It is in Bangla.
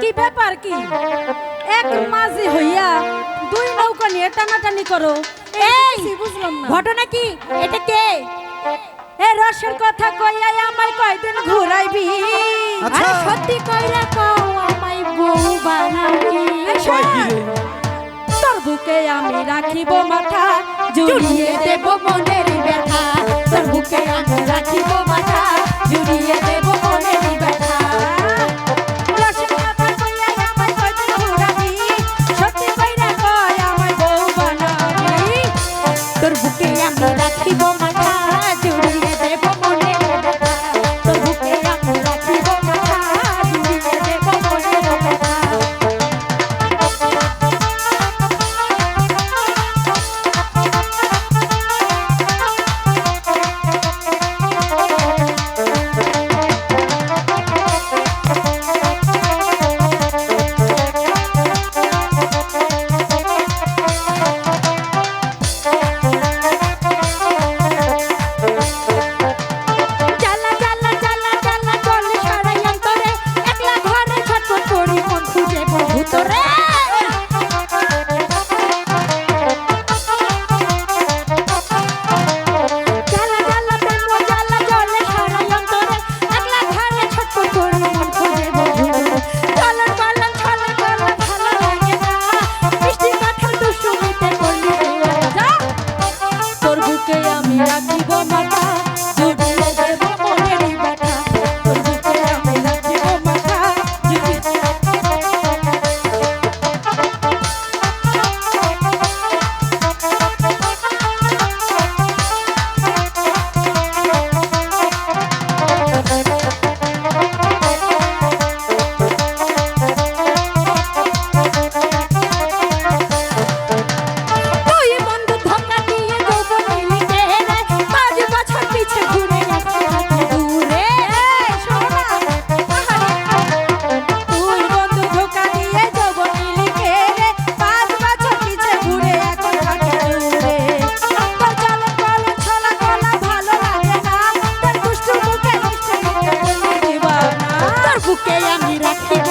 কি ব্যাপার কি এক মাঝি হইয়া দুই নৌকা নিয়ে টানাটানি করো? এই বুঝলাম না ঘটনা কি? এটা কে? এ রসের কথা কইয়া আমায় কয়দিন ঘুরাইবি? আচ্ছা। আরে সত্যি কইরা কও আমায় বউ বানাবি। কয় কি রে? তোর বুকে আমি রাখিব মাথা, জুড়িয়ে দেব মনের ব্যথা, তোর বুকে আমি রাখিব মাথা, জুড়িয়ে দেব মনের ব্যথা। রসের কথা কইয়া আমায় কয়দিন ঘুরাবি? সত্যি কইরা কয় আমায় বউ বানাবি? তোর বুকে আমি রাখিব মাথা, জুড়িয়ে দেব মনের ব্যথা, তোর বুকে আমি রাখিব মাথা, জুড়িয়ে দেব মনের ব্যথা। জ্বালা জ্বালা জ্বালা জ্বালা জল সারাই অন্তরে, একলা ঘরে ছটফট করি মন খুঁজে বন্ধু তোরে। জ্বালা জ্বালা প্রেম জ্বালা জলে সারাই অন্তরে, একলা ঘরে ছটফট করি মন খুঁজে বন্ধু তোরে। চলন বলন ছলে বলন ভালো লাগে না, মিষ্টি কথা দুষ্টুমিতে করলি যা। তোর বুকে আমি রাখিব মাথা, জুড়িয়ে দেব মনের ব্যথা। তোর বুকে আমি রাখিব মাথা, জুড়িয়ে তুই বন্ধু ধোকা দিয়ে যৌবন নিলি রে, 5 বছর পিছে ঘুরে গেছে হাতে দূরে। এই শোনো না, তুই বন্ধু ধোকা দিয়ে যৌবন নিলি কে রে? 5 বছর পিছে ঘুরে এখন থাকে দূরে। তোর চলন বলন ছলা কলা ভালো লাগে না, তোর দুষ্টু মুখে মিষ্টি মুখে বললি দিবানা। তোর বুকে আমি রাখিব